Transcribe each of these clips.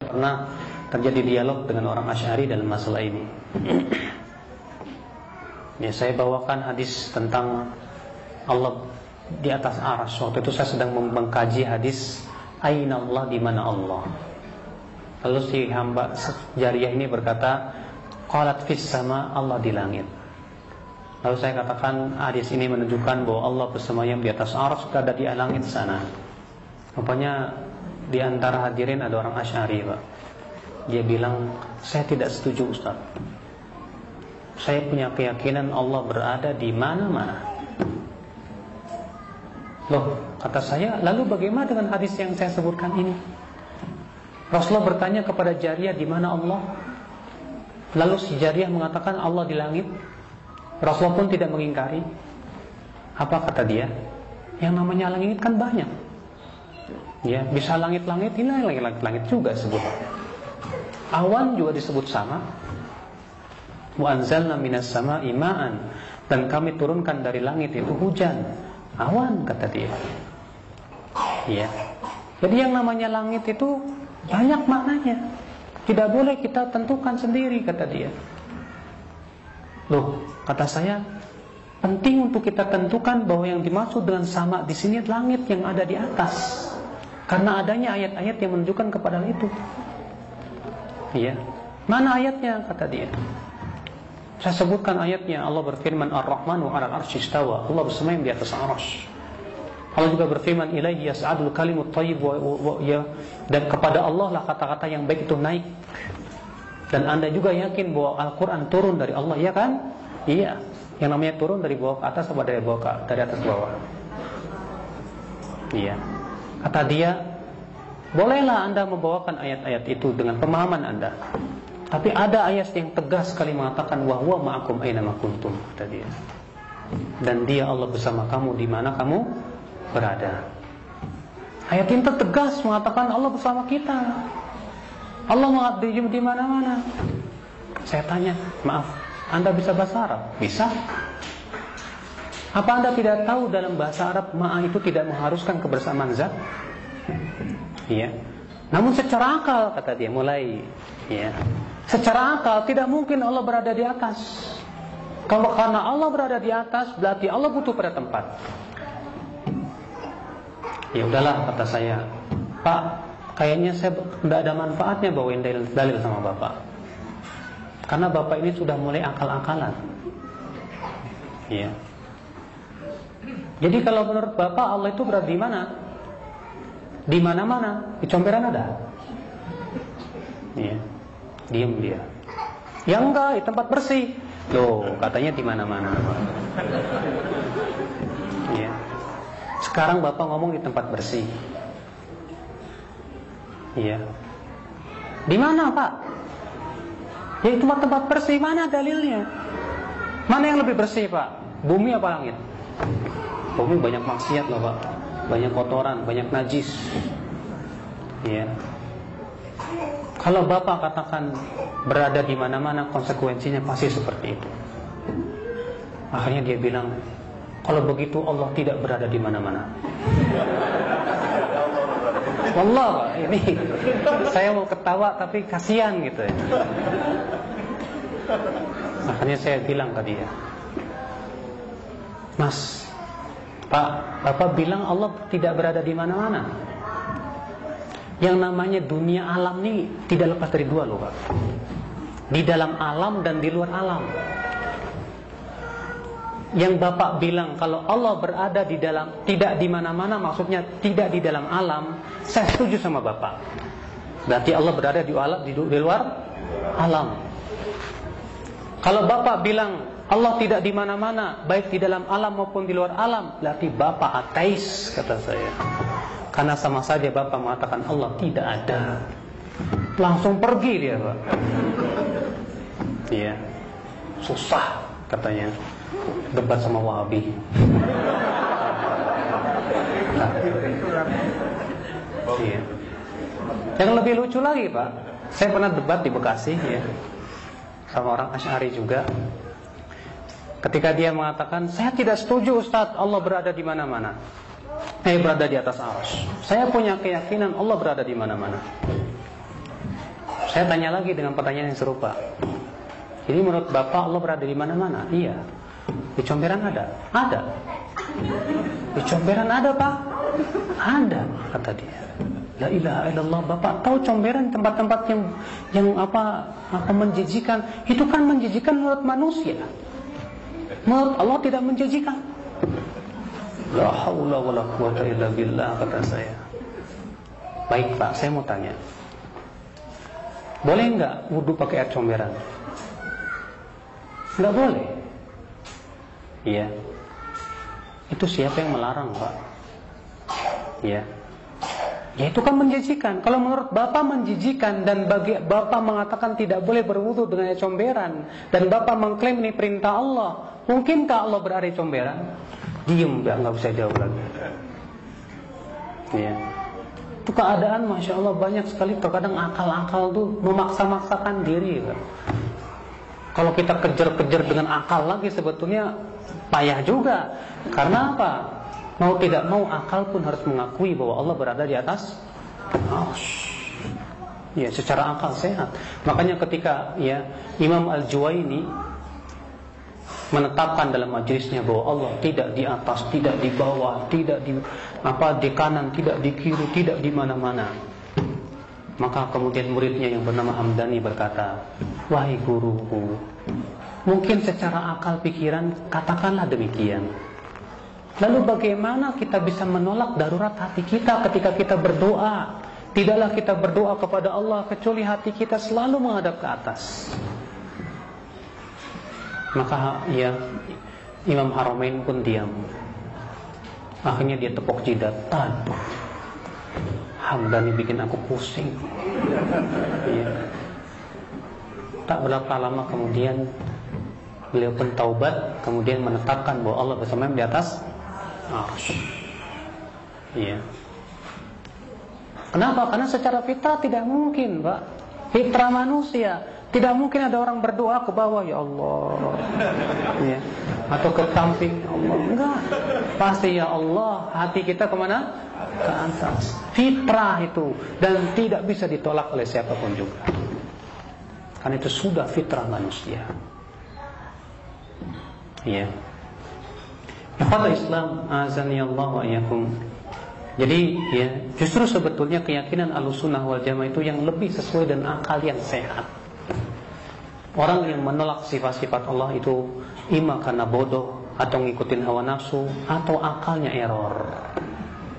Pernah terjadi dialog dengan orang Asy'ari dalam masalah ini. Ya, saya bawakan hadis tentang Allah di atas arsy. Waktu itu saya sedang mengkaji hadis Aina Allah, di mana Allah. Lalu si hamba jariyah ini berkata, qalat fis sama, Allah di langit. Lalu saya katakan hadis ini menunjukkan bahwa Allah bersemayam di atas arsy, ada di langit sana. Rupanya di antara hadirin ada orang Asy'ari, Pak. Dia bilang, saya tidak setuju, Ustaz. Saya punya keyakinan Allah berada di mana-mana. Loh, kata saya, lalu bagaimana dengan hadis yang saya sebutkan ini? Rasulullah bertanya kepada jariyah, di mana Allah? Lalu si jariyah mengatakan Allah di langit. Rasulullah pun tidak mengingkari. Apa kata dia? Yang namanya langit kan banyak. Ya, bisa langit-langit, ini langit-langit juga sebut. Awan juga disebut sama. Wa anzalna minas sama'i ma'an, dan kami turunkan dari langit itu hujan. Awan, kata dia. Ya. Jadi yang namanya langit itu banyak maknanya. Tidak boleh kita tentukan sendiri, kata dia. Loh, kata saya, penting untuk kita tentukan bahwa yang dimaksud dengan sama di sini langit yang ada di atas. Karena adanya ayat-ayat yang menunjukkan kepada itu. Iya. Mana ayatnya, kata dia? Saya sebutkan ayatnya. Allah berfirman, Ar-Rahmanu 'alal 'arsy istawa. Allah bersemayam di atas arsy. Allah juga berfirman, Ilaihi yas'adul kalimut thayyib dan kepada Allah lah kata-kata yang baik itu naik. Dan Anda juga yakin bahwa Al-Quran turun dari Allah, ya kan? Iya. Yang namanya turun dari bawah ke atas atau dari bawah ke dari atas ke bawah? Iya. Kata dia, bolehlah Anda membawakan ayat-ayat itu dengan pemahaman Anda. Tapi ada ayat yang tegas sekali mengatakan, wa huwa ma'akum aina ma kuntum, kata dia. Dan dia Allah bersama kamu di mana kamu berada. Ayat ini tegas mengatakan Allah bersama kita. Allah mengabdi di mana-mana. Saya tanya, maaf, Anda bisa bahasa Arab? Bisa. Apa Anda tidak tahu dalam bahasa Arab ma'a itu tidak mengharuskan kebersamaan zat? Iya. Namun secara akal, kata dia, mulai, ya. Secara akal tidak mungkin Allah berada di atas. Kalau karena Allah berada di atas, berarti Allah butuh pada tempat. Ya udahlah, kata saya, Pak, kayaknya saya tidak ada manfaatnya bawain dalil sama Bapak. Karena Bapak ini sudah mulai akal-akalan. Iya. Jadi kalau menurut Bapak Allah itu berada di mana? Di mana-mana. Di comberan ada? Iya. Diam dia. Ya enggak, di tempat bersih. Loh, katanya di mana-mana. Iya. Sekarang Bapak ngomong di tempat bersih. Iya. Di mana, Pak? Ya, di tempat-tempat bersih. Mana dalilnya? Mana yang lebih bersih, Pak? Bumi apa langit? Bumi banyak maksiat loh, Pak. Banyak kotoran, banyak najis. Iya. Kalau Bapak katakan berada di mana-mana, konsekuensinya pasti seperti itu. Akhirnya dia bilang, kalau begitu Allah tidak berada di mana-mana. Wallah, Pak, ini saya mau ketawa tapi kasihan gitu ya. Akhirnya saya bilang ke dia, Mas, Pak, Bapak bilang Allah tidak berada di mana-mana. Yang namanya dunia alam ini tidak lepas dari dua loh, Pak. Di dalam alam dan di luar alam. Yang Bapak bilang kalau Allah berada di dalam, tidak di mana-mana, maksudnya tidak di dalam alam, saya setuju sama Bapak. Berarti Allah berada di alam, di luar alam. Kalau Bapak bilang Allah tidak di mana-mana, baik di dalam alam maupun di luar alam, berarti Bapak ateis, kata saya. Karena sama saja Bapak mengatakan Allah tidak ada. Langsung pergi dia, Pak. Iya. Susah katanya debat sama Wahabi. Iya. Yang lebih lucu lagi, Pak, saya pernah debat di Bekasi, ya, sama orang Asy'ari juga. Ketika dia mengatakan, saya tidak setuju Ustaz Allah berada di mana-mana. Berada di atas arsy. Saya punya keyakinan Allah berada di mana-mana. Saya tanya lagi dengan pertanyaan yang serupa. Jadi menurut Bapak Allah berada di mana-mana? Iya. Di comberan ada? Ada. Di comberan ada, Pak? Ada, kata dia. La ilaha illallah. Bapak tahu comberan tempat-tempat yang apa menjijikan? Itu kan menjijikan menurut manusia. Menurut Allah tidak menjijikan. La haula wala quwata illa billah, kata saya. Baik, Pak, saya mau tanya. Boleh enggak wudu pakai air comberan? Enggak boleh. Iya. Itu siapa yang melarang, Pak? Iya. Ya itu kan menjijikan. Kalau menurut Bapak menjijikan dan bagi Bapak mengatakan tidak boleh berwudu dengan air comberan dan Bapak mengklaim ini perintah Allah, mungkinkah Allah berada di comberan? Diam, nggak bisa jawab lagi. Ya. Itu keadaan Masya Allah banyak sekali. Terkadang akal-akal tuh memaksa-maksakan diri. Kalau kita kejar-kejar dengan akal lagi sebetulnya payah juga. Karena apa? Mau tidak mau akal pun harus mengakui bahwa Allah berada di atas. Ya, secara akal sehat. Makanya ketika ya Imam Al-Juwaini menetapkan dalam majelisnya bahwa Allah tidak di atas, tidak di bawah, tidak di kanan, tidak di kiri, tidak di mana-mana. Maka kemudian muridnya yang bernama Hamdani berkata, "Wahai guruku, mungkin secara akal pikiran katakanlah demikian. Lalu bagaimana kita bisa menolak darurat hati kita ketika kita berdoa? Tidaklah kita berdoa kepada Allah kecuali hati kita selalu menghadap ke atas." Maka ya Imam Haramain pun diam. Akhirnya dia tepuk jidat. Aduh, Hamdani bikin aku pusing. Ya. Tak berapa lama kemudian beliau pun taubat, kemudian menetapkan bahwa Allah bersama di atas arsy. Ya. Kenapa? Karena secara fitrah tidak mungkin, Pak. Fitrah manusia. Tidak mungkin ada orang berdoa ke bawah, ya Allah, ya, atau ke samping, Allah. Enggak. Pasti ya Allah, hati kita kemana? Ke atas. Fitrah itu. Dan tidak bisa ditolak oleh siapapun juga. Karena itu sudah fitrah manusia. Ya. Ikhwata Islam, azani Allah wa iyyakum. Jadi ya, justru sebetulnya keyakinan Ahlussunnah wal Jamaah itu yang lebih sesuai dengan akal yang sehat. Orang yang menolak sifat-sifat Allah itu ima karena bodoh atau ngikutin hawa nafsu atau akalnya error,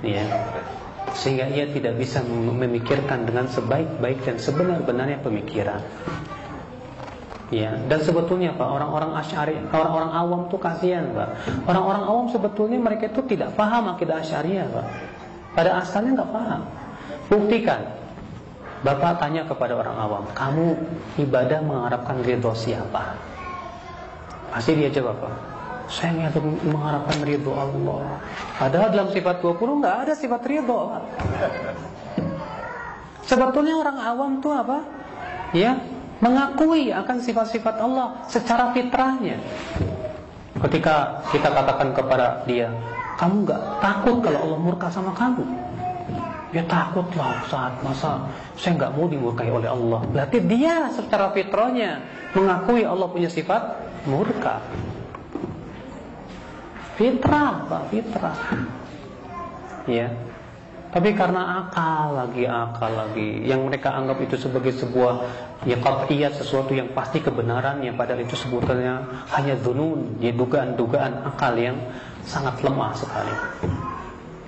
ya, sehingga ia tidak bisa memikirkan dengan sebaik-baik dan sebenar-benarnya pemikiran. Ya, dan sebetulnya Pak, orang-orang Asy'ari, orang-orang awam tuh kasihan, Pak. Orang-orang awam sebetulnya mereka itu tidak paham akidah Asy'ariyah, Pak. Pada asalnya nggak paham. Buktikan. Bapak tanya kepada orang awam, kamu ibadah mengharapkan ridho siapa? Pasti dia jawab, Pak, saya mengharapkan ridho Allah. Padahal dalam sifat 20 nggak ada sifat ridho, Pak. Sebetulnya orang awam tuh apa? Ya, mengakui akan sifat-sifat Allah secara fitrahnya. Ketika kita katakan kepada dia, kamu nggak takut kalau Allah murka sama kamu? Ya takutlah Ustaz, masa saya nggak mau dimurkai oleh Allah. Berarti dia secara fitrahnya mengakui Allah punya sifat murka. Fitrah, Pak, fitrah. Ya. Tapi karena akal lagi, yang mereka anggap itu sebagai sebuah ya qat'iyat, sesuatu yang pasti kebenaran, yang padahal itu sebutannya hanya dzunun, ya dugaan-dugaan akal yang sangat lemah sekali.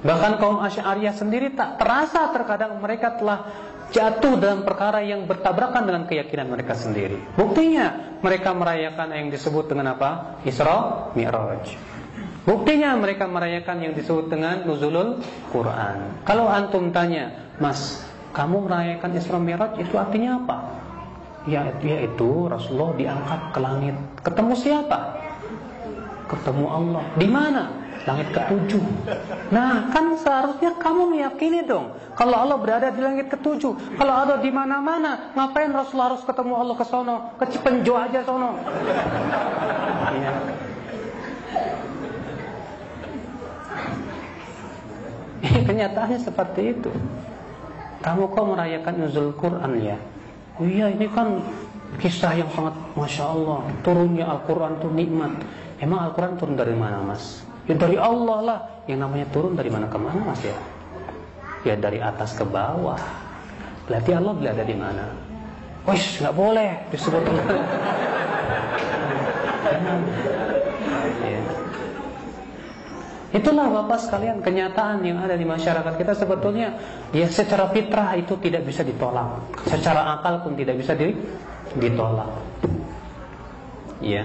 Bahkan kaum Asy'ariyah sendiri tak terasa terkadang mereka telah jatuh dalam perkara yang bertabrakan dengan keyakinan mereka sendiri. Buktinya mereka merayakan yang disebut dengan apa? Isra Mi'raj. Buktinya mereka merayakan yang disebut dengan nuzulul Quran. Kalau antum tanya, Mas, kamu merayakan Isra Mi'raj itu artinya apa? Ya, yaitu Rasulullah diangkat ke langit. Ketemu siapa? Ketemu Allah. Di mana? Langit ke-7. Nah, kan seharusnya kamu meyakini dong kalau Allah berada di langit ke-7. Kalau ada di mana-mana, ngapain Rasulullah harus ketemu Allah ke sono? Ke Cipenjo aja sono. Ya. Kenyataannya seperti itu. Kamu kok merayakan nuzul Quran ya? Oh iya, ini kan kisah yang sangat Masya Allah, turunnya Al-Quran itu nikmat. Emang Al-Quran turun dari mana, Mas? Ya dari Allah lah. Yang namanya turun dari mana ke mana, Mas ya? Ya dari atas ke bawah. Berarti Allah berada di mana? Wish, nggak boleh disebut Allah. Ya. Itulah Bapak sekalian kenyataan yang ada di masyarakat kita sebetulnya. Ya secara fitrah itu tidak bisa ditolak. Secara akal pun tidak bisa ditolak. Ya.